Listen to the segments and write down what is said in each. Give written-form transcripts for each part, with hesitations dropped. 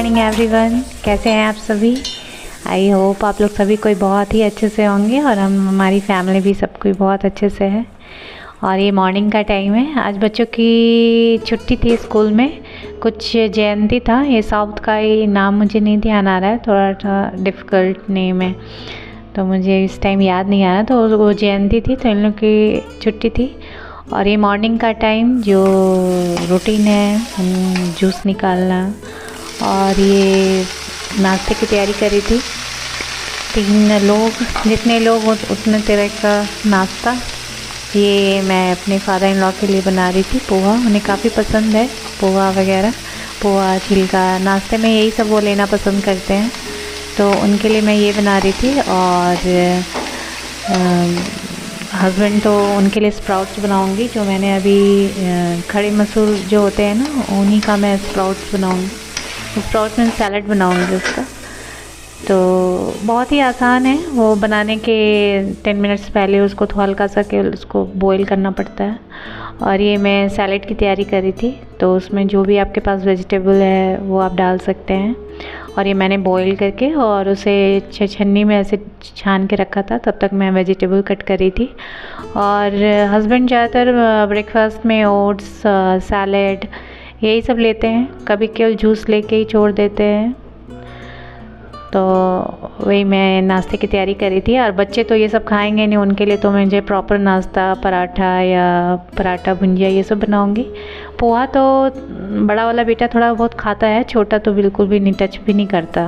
Morning everyone, कैसे हैं आप सभी। आई होप आप लोग सभी कोई बहुत ही अच्छे से होंगे और हमारी फैमिली भी सब कोई बहुत अच्छे से है। और ये मॉर्निंग का टाइम है। आज बच्चों की छुट्टी थी स्कूल में, कुछ जयंती था। ये साउथ का ही नाम मुझे नहीं ध्यान आ रहा है, थोड़ा डिफ़िकल्ट नेम है तो मुझे इस टाइम याद नहीं आ रहा। तो वो जयंती थी तो इन लोग की छुट्टी थी। और ये मॉर्निंग का टाइम जो रूटीन है, जूस निकालना और ये नाश्ते की तैयारी करी थी। 3 लोग, जितने लोग उतने तरह का नाश्ता। ये मैं अपने फादर इन लॉ के लिए बना रही थी पोहा। उन्हें काफ़ी पसंद है पोहा वगैरह, पोहा छिलका। नाश्ते में यही सब वो लेना पसंद करते हैं, तो उनके लिए मैं ये बना रही थी। और हस्बैंड तो उनके लिए स्प्राउट्स बनाऊंगी, जो मैंने अभी खड़े मसूर जो होते हैं ना, उन्हीं का मैं स्प्राउट्स बनाऊंगी। स्प्राउट्स में सैलड बनाऊंगी उसका। तो बहुत ही आसान है वो बनाने के। 10 मिनट्स पहले उसको तो हल्का सा के उसको बॉईल करना पड़ता है। और ये मैं सैलड की तैयारी करी थी, तो उसमें जो भी आपके पास वेजिटेबल है वो आप डाल सकते हैं। और ये मैंने बॉईल करके और उसे छन्नी में ऐसे छान के रखा था, तब तक मैं वेजिटेबल कट करी थी। और हस्बैंड ज़्यादातर ब्रेकफास्ट में ओट्स, सैलड यही सब लेते हैं, कभी केवल जूस लेके ही छोड़ देते हैं। तो वही मैं नाश्ते की तैयारी करी थी। और बच्चे तो ये सब खाएंगे नहीं, उनके लिए तो मुझे प्रॉपर नाश्ता पराठा या पराठा भुंजिया ये सब बनाऊंगी। पोहा तो बड़ा वाला बेटा थोड़ा बहुत खाता है, छोटा तो बिल्कुल भी नहीं, टच भी नहीं करता।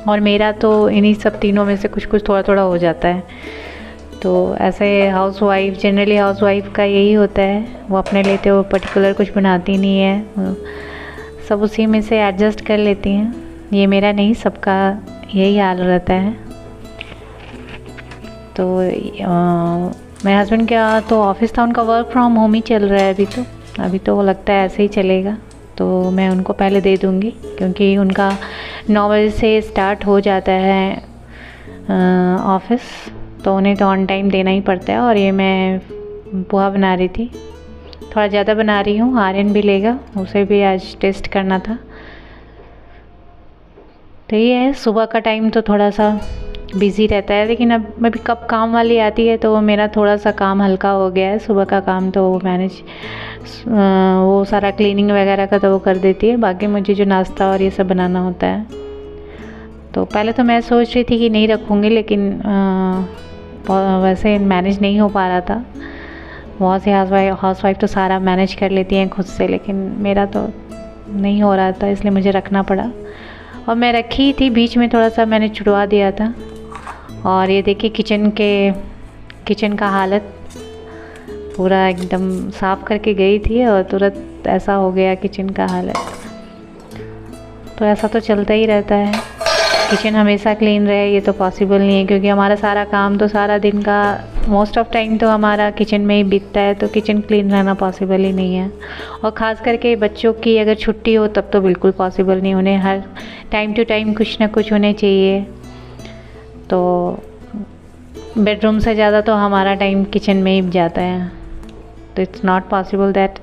और मेरा तो इन्हीं सब तीनों में से कुछ कुछ थोड़ा थोड़ा हो जाता है। तो ऐसे हाउसवाइफ, जनरली हाउसवाइफ का यही होता है, वो अपने लिए तो पर्टिकुलर कुछ बनाती नहीं है, सब उसी में से एडजस्ट कर लेती हैं। ये मेरा नहीं, सबका यही हाल रहता है। तो मेरे हस्बैंड का तो ऑफिस था, उनका वर्क फ्रॉम होम ही चल रहा है अभी तो वो लगता है ऐसे ही चलेगा। तो मैं उनको पहले दे दूँगी, क्योंकि उनका 9 बजे से स्टार्ट हो जाता है ऑफिस, तो उन्हें तो ऑन टाइम देना ही पड़ता है। और ये मैं पोहा बना रही थी, थोड़ा ज़्यादा बना रही हूँ। आर्यन भी लेगा, उसे भी आज टेस्ट करना था। तो ये है, सुबह का टाइम तो थोड़ा सा बिज़ी रहता है, लेकिन अब अभी कब काम वाली आती है तो मेरा थोड़ा सा काम हल्का हो गया है। सुबह का काम तो वो मैनेज, वो सारा क्लीनिंग वगैरह का तो वो कर देती है, बाकी मुझे जो नाश्ता और ये सब बनाना होता है। तो पहले तो मैं सोच रही थी कि नहीं रखूँगी, लेकिन वैसे मैनेज नहीं हो पा रहा था। बहुत सी हाउसवाइफ तो सारा मैनेज कर लेती हैं खुद से, लेकिन मेरा तो नहीं हो रहा था, इसलिए मुझे रखना पड़ा। और मैं रखी थी, बीच में थोड़ा सा मैंने छुड़वा दिया था। और ये देखिए किचन का हालत पूरा एकदम साफ़ करके गई थी और तुरंत ऐसा हो गया किचन का हालत। तो ऐसा तो चलता ही रहता है, किचन हमेशा क्लीन रहे ये तो पॉसिबल नहीं है, क्योंकि हमारा सारा काम तो सारा दिन का मोस्ट ऑफ टाइम तो हमारा किचन में ही बीतता है, तो किचन क्लीन रहना पॉसिबल ही नहीं है। और ख़ास करके बच्चों की अगर छुट्टी हो तब तो बिल्कुल पॉसिबल नहीं, उन्हें हर टाइम टू टाइम कुछ ना कुछ होने चाहिए। तो बेडरूम से ज़्यादा तो हमारा टाइम किचन में ही जाता है, तो it's not possible that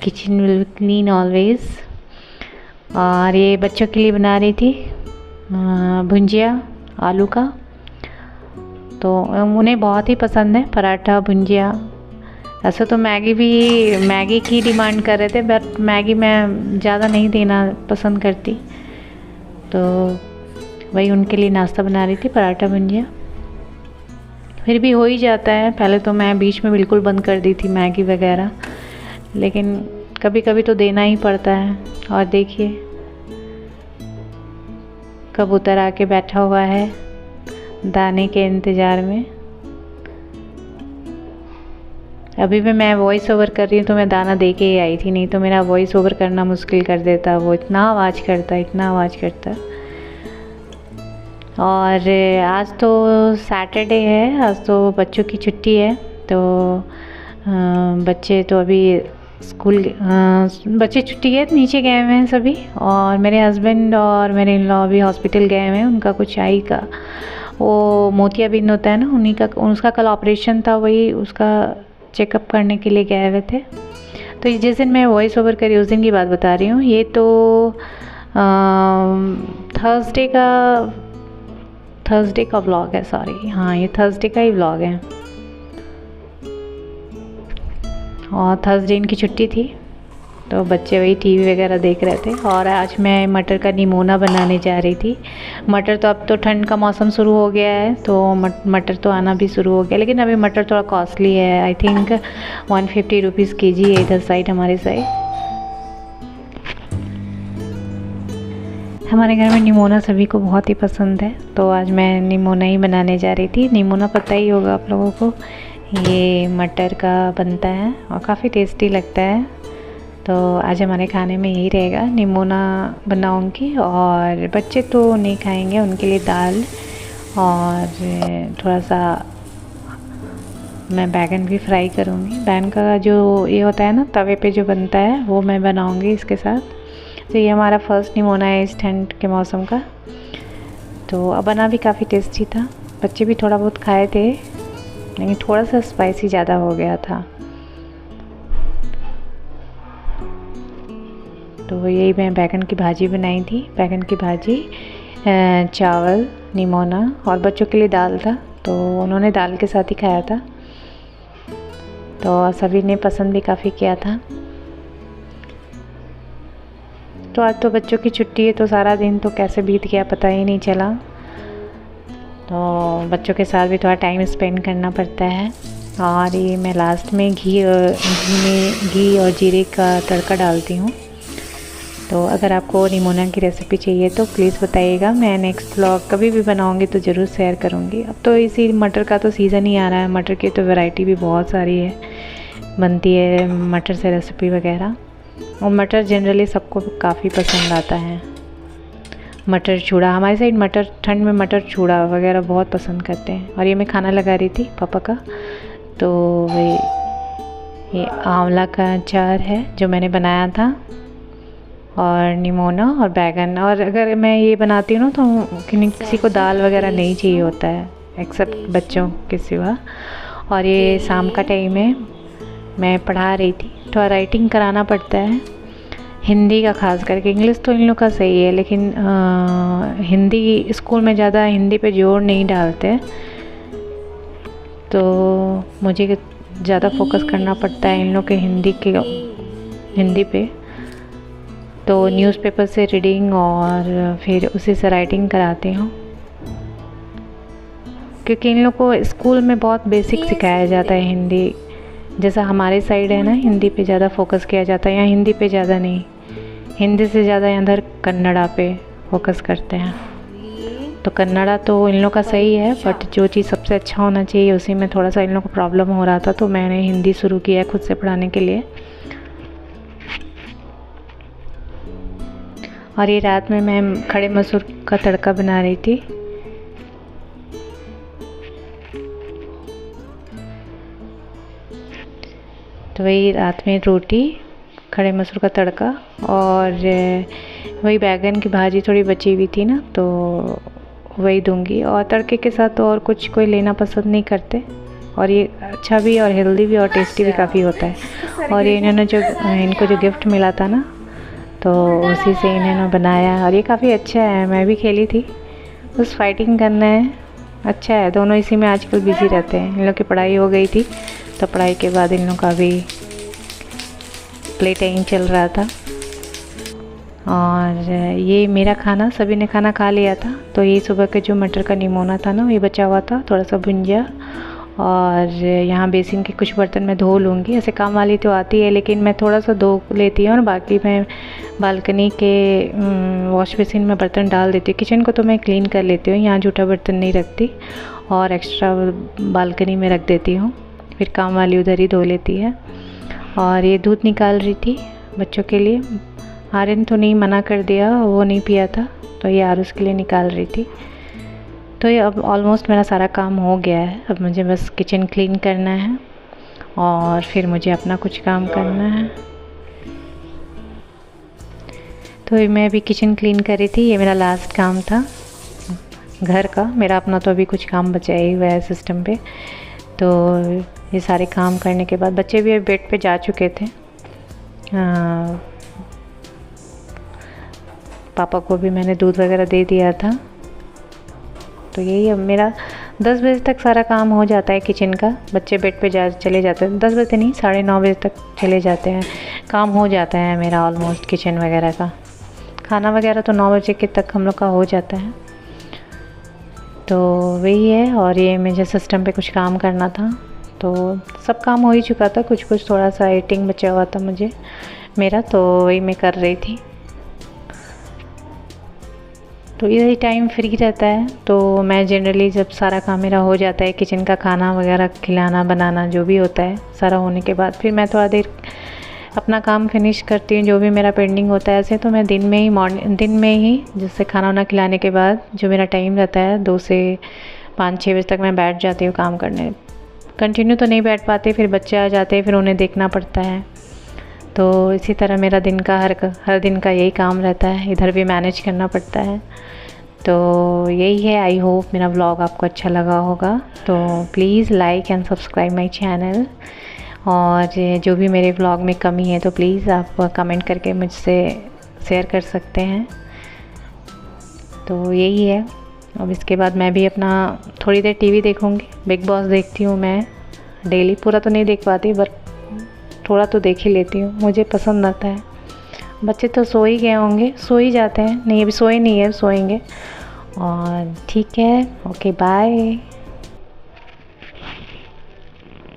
kitchen will be clean always. और ये बच्चों के लिए बना रही थी भुंजिया आलू का, तो उन्हें बहुत ही पसंद है पराठा भुंजिया। ऐसे तो मैगी की डिमांड कर रहे थे, बट मैगी मैं ज़्यादा नहीं देना पसंद करती, तो वही उनके लिए नाश्ता बना रही थी, पराठा भुंजिया। फिर भी हो ही जाता है, पहले तो मैं बीच में बिल्कुल बंद कर दी थी मैगी वगैरह, लेकिन कभी कभी तो देना ही पड़ता है। और देखिए कबूतर आके बैठा हुआ है दाने के इंतज़ार में। अभी भी मैं वॉइस ओवर कर रही हूँ तो मैं दाना दे के ही आई थी, नहीं तो मेरा वॉइस ओवर करना मुश्किल कर देता, वो इतना आवाज़ करता। और आज तो सैटरडे है, आज तो बच्चों की छुट्टी है, तो बच्चे तो अभी बच्चे छुट्टी है, नीचे गए हुए हैं सभी। और मेरे हस्बैंड और मेरे इन लॉ भी हॉस्पिटल गए हुए हैं, उनका कुछ आई का वो मोतियाबिंद होता है ना, उन्हीं का, उसका कल ऑपरेशन था, वही उसका चेकअप करने के लिए गए हुए थे। तो जिस दिन मैं वॉइस ओवर करी उस दिन की बात बता रही हूँ। ये तो थर्सडे का व्लॉग है, सॉरी, हाँ ये थर्सडे का ही व्लॉग है। और थर्सडे इनकी छुट्टी थी तो बच्चे वही टीवी वगैरह देख रहे थे। और आज मैं मटर का निमोना बनाने जा रही थी। मटर तो अब तो ठंड का मौसम शुरू हो गया है तो मटर तो आना भी शुरू हो गया, लेकिन अभी मटर थोड़ा कॉस्टली है। आई थिंक 150 रुपीज़ kg है इधर साइड, हमारे साइड। हमारे घर में निमोना सभी को बहुत ही पसंद है, तो आज मैं निमोना ही बनाने जा रही थी। निमोना पता ही होगा आप लोगों को, ये मटर का बनता है और काफ़ी टेस्टी लगता है। तो आज हमारे खाने में यही रहेगा, निमोना बनाऊंगी। और बच्चे तो नहीं खाएंगे, उनके लिए दाल और थोड़ा सा मैं बैगन भी फ्राई करूँगी। बैगन का जो ये होता है ना तवे पे जो बनता है, वो मैं बनाऊँगी इसके साथ। तो ये हमारा फर्स्ट निमोना है इस ठंड के मौसम का। तो अब बना भी काफ़ी टेस्टी था, बच्चे भी थोड़ा बहुत खाए थे, लेकिन थोड़ा सा स्पाइसी ज़्यादा हो गया था। तो यही मैं बैगन की भाजी बनाई थी, बैगन की भाजी, चावल, निमोना और बच्चों के लिए दाल था, तो उन्होंने दाल के साथ ही खाया था। तो सभी ने पसंद भी काफ़ी किया था। तो आज तो बच्चों की छुट्टी है, तो सारा दिन तो कैसे बीत गया पता ही नहीं चला। तो बच्चों के साथ भी थोड़ा टाइम स्पेंड करना पड़ता है। और ये मैं लास्ट में घी और जीरे का तड़का डालती हूँ। तो अगर आपको निमोना की रेसिपी चाहिए तो प्लीज़ बताइएगा, मैं नेक्स्ट व्लॉग कभी भी बनाऊँगी तो ज़रूर शेयर करूँगी। अब तो इसी मटर का तो सीज़न ही आ रहा है, मटर की तो वैरायटी भी बहुत सारी है, बनती है मटर से रेसिपी वगैरह। और मटर जनरली सबको काफ़ी पसंद आता है। मटर चूड़ा, हमारे साइड मटर ठंड में मटर चूड़ा वगैरह बहुत पसंद करते हैं। और ये मैं खाना लगा रही थी पापा का, तो ये आंवला का अचार है जो मैंने बनाया था, और निमोना और बैगन। और अगर मैं ये बनाती हूँ ना तो किसी को दाल वगैरह नहीं चाहिए होता है एक्सेप्ट बच्चों के सिवा। और ये शाम का टाइम है, मैं पढ़ा रही थी, थोड़ा राइटिंग कराना पड़ता है हिंदी का, खास करके। इंग्लिश तो इन लोग का सही है, लेकिन हिंदी स्कूल में ज़्यादा हिंदी पे जोर नहीं डालते, तो मुझे ज़्यादा फोकस करना पड़ता है इन लोग के हिंदी पे। तो न्यूज़पेपर से रीडिंग और फिर उसी से राइटिंग कराती हूँ, क्योंकि इन लोग को स्कूल में बहुत बेसिक सिखाया जाता है हिंदी। जैसा हमारे साइड है ना, हिंदी पे ज़्यादा फोकस किया जाता है, यहाँ हिंदी पे ज़्यादा नहीं, हिंदी से ज़्यादा इधर कन्नड़ा पे फोकस करते हैं। तो कन्नड़ा तो इन लोग का सही है, बट जो चीज़ सबसे अच्छा होना चाहिए उसी में थोड़ा सा इन लोग को प्रॉब्लम हो रहा था, तो मैंने हिंदी शुरू किया है खुद से पढ़ाने के लिए। और ये रात में मैं खड़े मसूर का तड़का बना रही थी। तो वही रात में रोटी, खड़े मसूर का तड़का और वही बैगन की भाजी थोड़ी बची हुई थी ना, तो वही दूंगी। और तड़के के साथ तो और कुछ कोई लेना पसंद नहीं करते, और ये अच्छा भी और हेल्दी भी और टेस्टी भी काफ़ी होता है। और ये इनको जो गिफ्ट मिला था ना, तो उसी से इन्होंने बनाया, और ये काफ़ी अच्छा है। मैं भी खेली थी, बस फाइटिंग करना है, अच्छा है। दोनों इसी में आजकल बिजी रहते हैं। इन लोग की पढ़ाई हो गई थी, तो पढ़ाई के बाद इन लोग का भी प्ले टाइम चल रहा था। और ये मेरा खाना, सभी ने खाना खा लिया था। तो ये सुबह के जो मटर का निमोना था ना, ये बचा हुआ था, थोड़ा सा भुंजिया। और यहाँ बेसिन के कुछ बर्तन मैं धो लूँगी। ऐसे काम वाली तो आती है, लेकिन मैं थोड़ा सा धो लेती हूँ और बाकी मैं बालकनी के वॉश बेसिन में बर्तन डाल देती हूँ। किचन को तो मैं क्लीन कर लेती हूँ, यहाँ जूठा बर्तन नहीं रखती, और एक्स्ट्रा बालकनी में रख देती हूँ, फिर काम वाली उधर ही धो लेती है। और ये दूध निकाल रही थी बच्चों के लिए। आर्यन तो नहीं, मना कर दिया, वो नहीं पिया था, तो ये आरुष के लिए निकाल रही थी। तो ये अब ऑलमोस्ट मेरा सारा काम हो गया है। अब मुझे बस किचन क्लीन करना है और फिर मुझे अपना कुछ काम करना है। तो मैं अभी किचन क्लीन कर रही थी, ये मेरा लास्ट काम था घर का। मेरा अपना तो अभी कुछ काम बचा ही हुआ है सिस्टम पे। तो ये सारे काम करने के बाद बच्चे भी बेड पे जा चुके थे, पापा को भी मैंने दूध वगैरह दे दिया था। तो यही अब मेरा 10 बजे तक सारा काम हो जाता है किचन का। बच्चे बेड पे चले जाते हैं, 10 बजे नहीं 9:30 बजे तक चले जाते हैं, काम हो जाता है मेरा ऑलमोस्ट किचन वगैरह का। खाना वगैरह तो 9 बजे के तक हम लोग का हो जाता है। तो वही है। और ये मुझे सिस्टम पे कुछ काम करना था, तो सब काम हो ही चुका था, कुछ कुछ थोड़ा सा एडिटिंग बचा हुआ था मुझे मेरा, तो वही मैं कर रही थी। तो यही टाइम फ्री रहता है, तो मैं जनरली जब सारा काम मेरा हो जाता है किचन का, खाना वगैरह खिलाना बनाना जो भी होता है सारा होने के बाद, फिर मैं थोड़ा देर अपना काम फिनिश करती हूँ, जो भी मेरा पेंडिंग होता है। ऐसे तो मैं दिन में ही जैसे खाना वाना खिलाने के बाद जो मेरा टाइम रहता है 2 से 5-6 बजे तक मैं बैठ जाती हूँ काम करने। कंटिन्यू तो नहीं बैठ पाते, फिर बच्चे आ जाते हैं, फिर उन्हें देखना पड़ता है। तो इसी तरह मेरा दिन का हर दिन का यही काम रहता है, इधर भी मैनेज करना पड़ता है। तो यही है। आई होप मेरा व्लॉग आपको अच्छा लगा होगा। तो please like and subscribe my channel. और जो भी मेरे व्लॉग में कमी है तो प्लीज़ आप कमेंट करके मुझसे शेयर कर सकते हैं। तो यही है। अब इसके बाद मैं भी अपना थोड़ी देर टीवी देखूँगी। बिग बॉस देखती हूँ मैं डेली, पूरा तो नहीं देख पाती बट थोड़ा तो देख ही लेती हूँ, मुझे पसंद आता है। बच्चे तो सो ही गए होंगे, सो ही जाते हैं, नहीं अभी सोए नहीं है, सोएंगे। और ठीक है, ओके बाय।